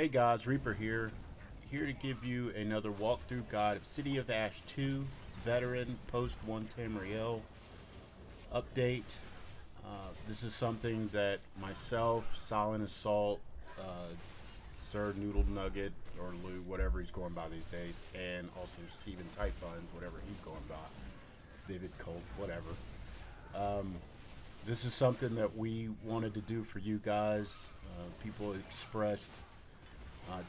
Hey guys, Reaper here to give you another walkthrough guide of City of Ash 2 Veteran Post 1 Tamriel update. This is something that myself, Silent Assault, Sir Noodle Nugget, or Lou, whatever he's going by these days, and also Steven Tight Buns, whatever he's going by, Vivid Colt, whatever. This is something that we wanted to do for you guys. People expressed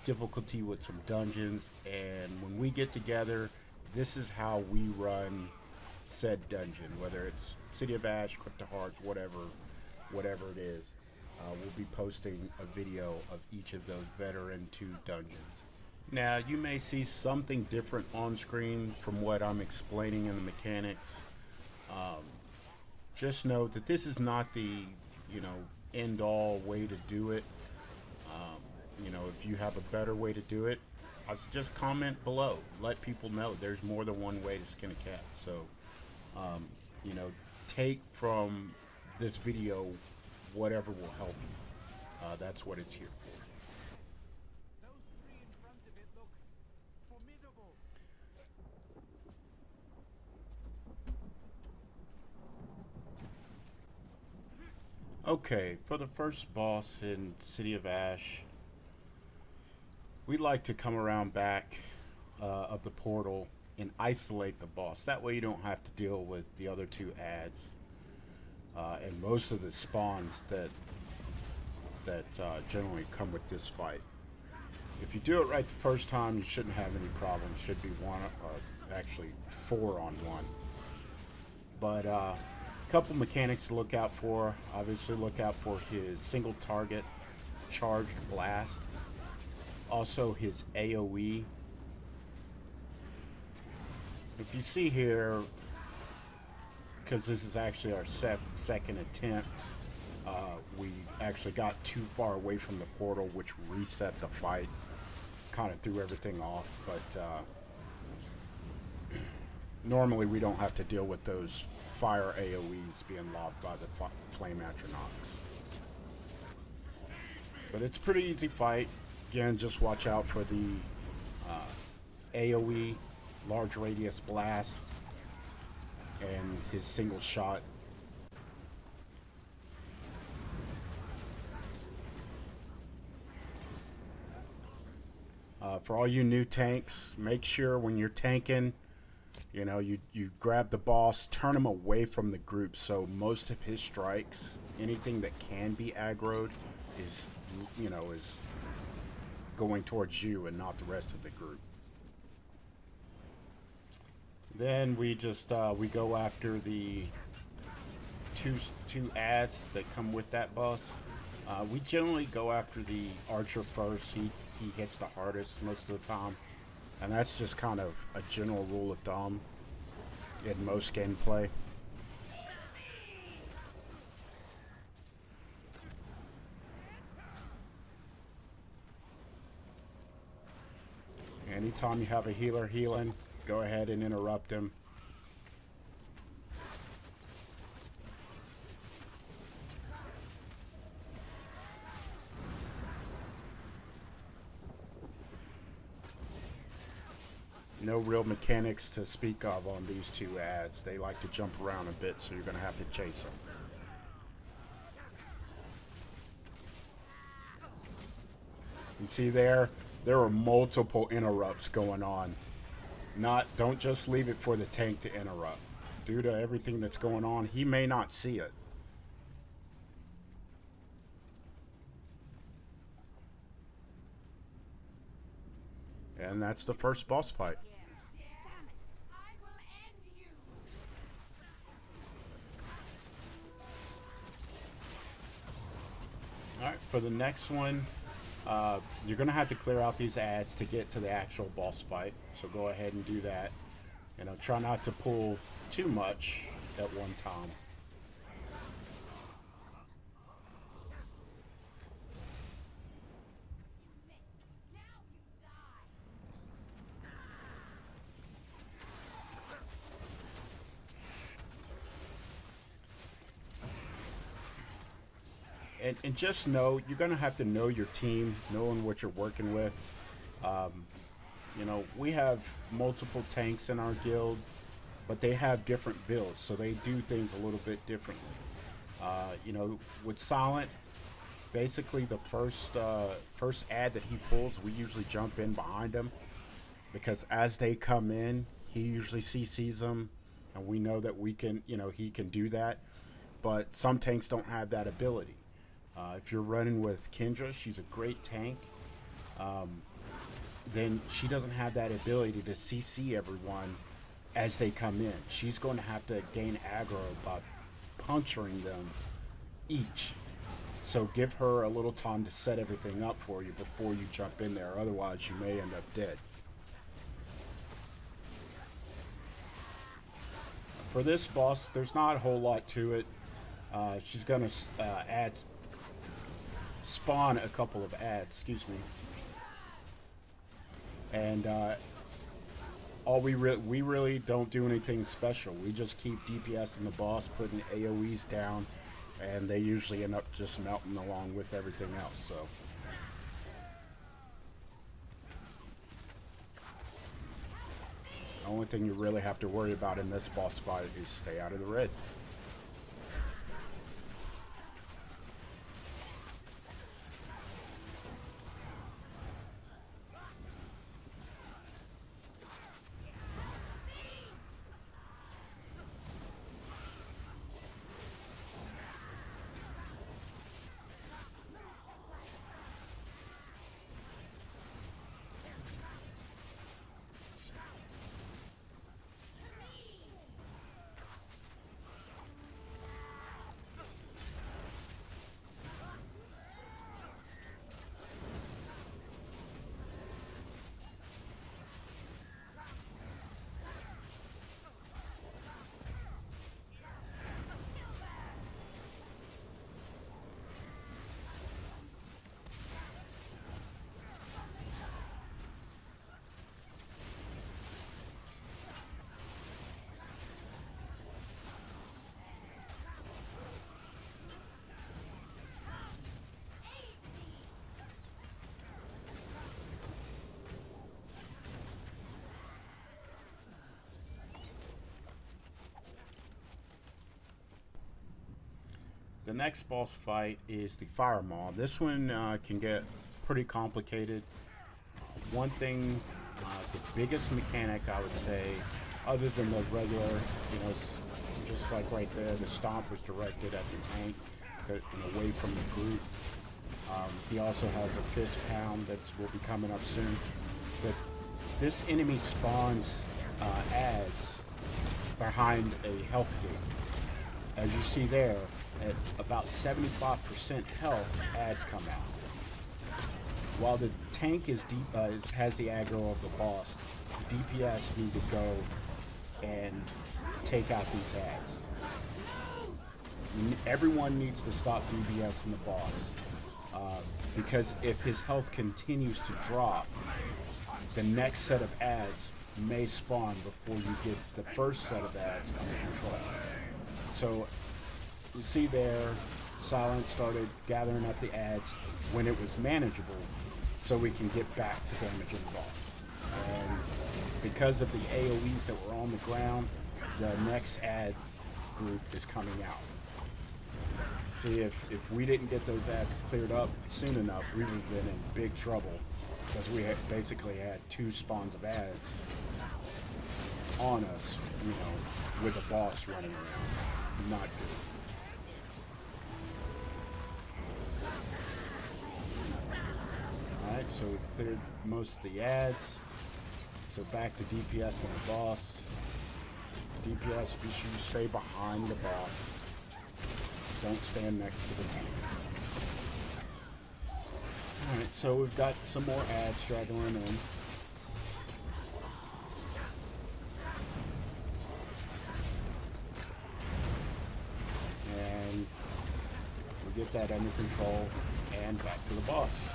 difficulty with some dungeons, and when we get together, this is how we run said dungeon, whether it's City of Ash, Crypt of Hearts, whatever it is. We'll be posting a video of each of those Veteran 2 dungeons. Now, you may see something different on screen from what I'm explaining in the mechanics. Just note that this is not the, end-all way to do it. If you have a better way to do it, I suggest comment below. Let people know there's more than one way to skin a cat. So, take from this video whatever will help you. That's what it's here for. Those three in front of it look formidable. Okay, for the first boss in City of Ash, we'd like to come around back of the portal and isolate the boss. That way you don't have to deal with the other two ads and most of the spawns that generally come with this fight. If you do it right the first time, you shouldn't have any problems. Should be one, actually 4 on 1. But a couple mechanics to look out for. Obviously, look out for his single target charged blast. Also, his AoE. If you see here, because this is actually our second attempt, we actually got too far away from the portal, which reset the fight. Kind of threw everything off, but normally we don't have to deal with those fire AoEs being lobbed by the flame atronachs. But it's a pretty easy fight. Again, just watch out for the AoE, large radius blast, and his single shot. For all you new tanks, make sure when you're tanking, you grab the boss, turn him away from the group, so most of his strikes, anything that can be aggroed, is going towards you and not the rest of the group. Then we just we go after the two ads that come with that boss. We generally go after the archer first. He hits the hardest most of the time, and that's just kind of a general rule of thumb in most gameplay. Anytime you have a healer healing, go ahead and interrupt him. No real mechanics to speak of on these two ads. They like to jump around a bit, so you're going to have to chase them. You see there are multiple interrupts going on. Don't just leave it for the tank to interrupt. Due to everything that's going on, he may not see it. And that's the first boss fight. Alright, for the next one, you're going to have to clear out these ads to get to the actual boss fight. So go ahead and do that. Try not to pull too much at one time. and just know you're gonna have to know your team, knowing what you're working with. You know, we have multiple tanks in our guild, but they have different builds, so they do things a little bit differently. You know, with Silent, basically the first ad that he pulls, we usually jump in behind him because as they come in, he usually CCs them, and we know that we can, you know, he can do that. But some tanks don't have that ability. If you're running with Kendra, she's a great tank. Then she doesn't have that ability to CC everyone as they come in. She's going to have to gain aggro by puncturing them each. So give her a little time to set everything up for you before you jump in there. Otherwise, you may end up dead. For this boss, there's not a whole lot to it. She's going to spawn a couple of ads, excuse me. And we really don't do anything special. We just keep DPS in the boss, putting AoEs down, and they usually end up just melting along with everything else. So the only thing you really have to worry about in this boss fight is stay out of the red. The next boss fight is the Fire Maw. This one can get pretty complicated. One thing, the biggest mechanic I would say, other than the regular, you know, just like right there, the stomp was directed at the tank and away from the group. He also has a fist pound that will be coming up soon. But this enemy spawns ads behind a health gate. As you see there, at about 75% health, ads come out. While the tank is has the aggro of the boss, the DPS need to go and take out these ads. Everyone needs to stop DPS in the boss, because if his health continues to drop, the next set of ads may spawn before you get the first set of ads under control. So you see there, Silent started gathering up the ads when it was manageable, so we can get back to damaging the boss. And because of the AoEs that were on the ground, the next ad group is coming out. See, if we didn't get those ads cleared up soon enough, we would have been in big trouble, because we had basically had 2 spawns of ads on us, you know, with the boss running around. Not good. Alright, so we've cleared most of the ads. So back to DPS and the boss. DPS, be sure you stay behind the boss. Don't stand next to the tank. Alright, so we've got some more ads straggling in. And we get that under control and back to the boss.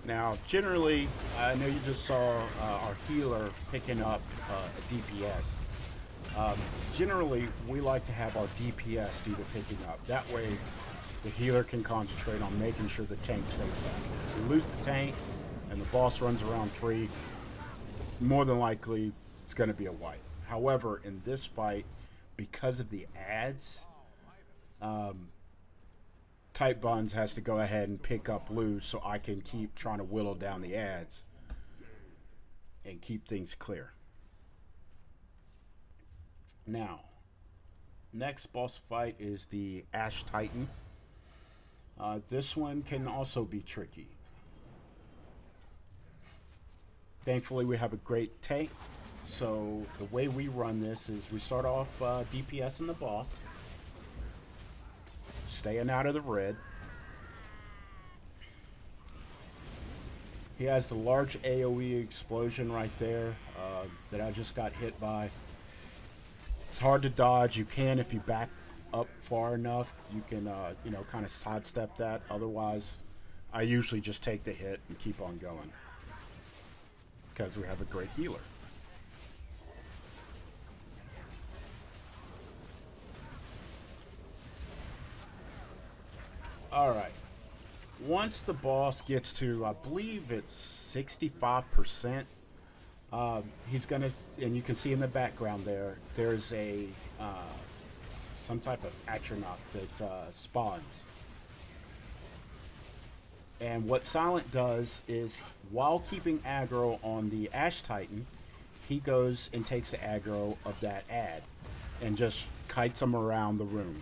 Now, generally, I know you just saw our healer picking up a DPS. Generally, we like to have our DPS do the picking up. That way, the healer can concentrate on making sure the tank stays down. If we lose the tank and the boss runs around free, more than likely it's going to be a wipe. However, in this fight, because of the ads, Tight Buns has to go ahead and pick up loot so I can keep trying to whittle down the ads and keep things clear. Now, next boss fight is the Ash Titan. This one can also be tricky. Thankfully, we have a great tank. So the way we run this is we start off DPS in the boss, staying out of the red. He has the large AoE explosion right there that I just got hit by. It's hard to dodge. You can, if you back up far enough, you can kind of sidestep that. Otherwise, I usually just take the hit and keep on going because we have a great healer. Alright. Once the boss gets to, I believe it's 65%, he's going to, and you can see in the background there's a, some type of atronach that spawns. And what Silent does is, while keeping aggro on the Ash Titan, he goes and takes the aggro of that ad and just kites him around the room.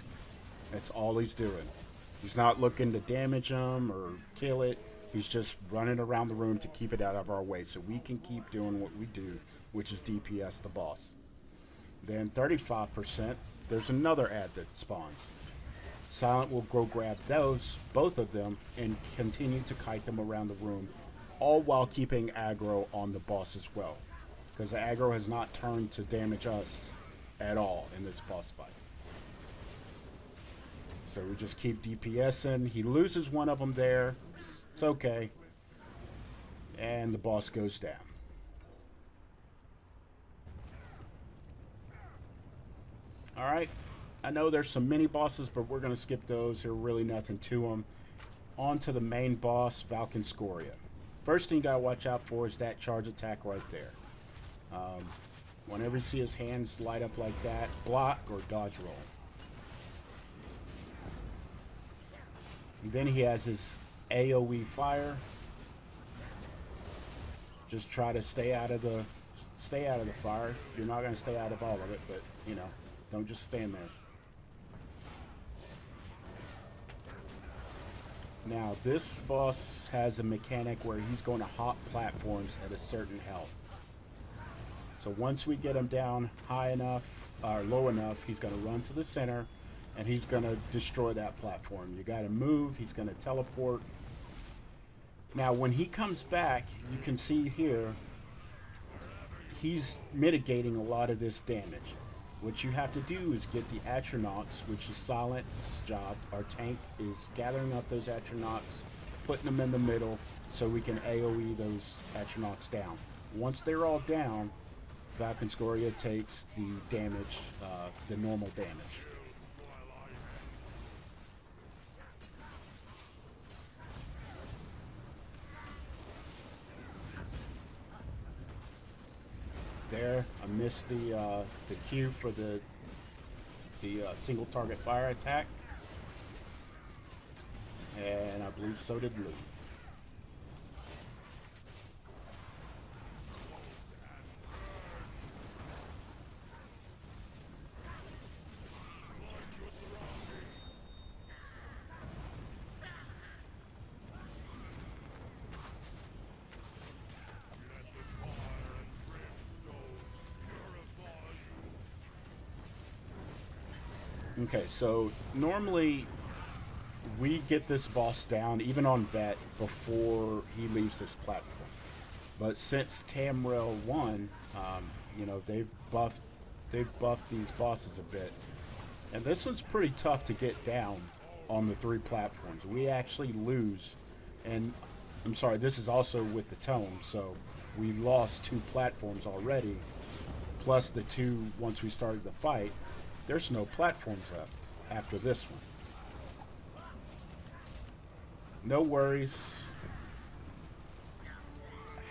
That's all he's doing. He's not looking to damage him or kill it. He's just running around the room to keep it out of our way so we can keep doing what we do, which is DPS the boss. Then 35%, there's another ad that spawns. Silent will go grab those, both of them, and continue to kite them around the room, all while keeping aggro on the boss as well. Because the aggro has not turned to damage us at all in this boss fight. So we just keep DPSing. He loses one of them there. It's okay. And the boss goes down. Alright. I know there's some mini bosses, but we're going to skip those. There's really nothing to them. On to the main boss, Falcon Scoria. First thing you got to watch out for is that charge attack right there. Whenever you see his hands light up like that, block or dodge roll. And then he has his AoE fire. Just try to stay out of the fire. You're not going to stay out of all of it, but you know, don't just stand there. Now this boss has a mechanic where he's going to hop platforms at a certain health. So once we get him down high enough or low enough, he's going to run to the center. And he's going to destroy that platform. You got to move. He's going to teleport. Now, when he comes back, you can see here, he's mitigating a lot of this damage. What you have to do is get the atronachs, which is Silent's job. Our tank is gathering up those atronachs, putting them in the middle, so we can AoE those atronachs down. Once they're all down, Falcon Scoria takes the damage, the normal damage. There, I missed the cue for the single target fire attack, and I believe so did Lou. Okay, so normally we get this boss down, even on Vet, before he leaves this platform. But since Tamriel won, you know, they've buffed these bosses a bit. And this one's pretty tough to get down on the 3 platforms. We actually lose. And I'm sorry, this is also with the tome, so we lost 2 platforms already, plus the 2 once we started the fight. There's no platforms left after this one. No worries.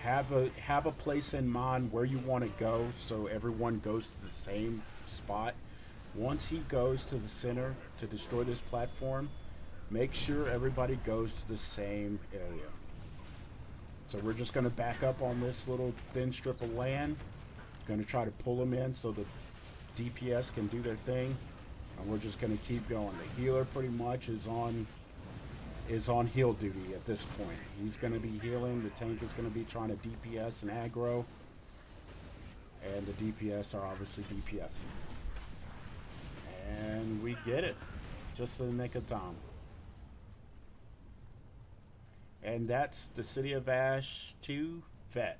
Have a place in mind where you want to go, so everyone goes to the same spot. Once he goes to the center to destroy this platform, make sure everybody goes to the same area. So we're just going to back up on this little thin strip of land. Going to try to pull them in so the DPS can do their thing, and we're just going to keep going. The healer pretty much is on heal duty at this point. He's going to be healing. The tank is going to be trying to DPS and aggro, and the DPS are obviously DPSing. And we get it, just in the nick of time. And that's the City of Ash II Vet.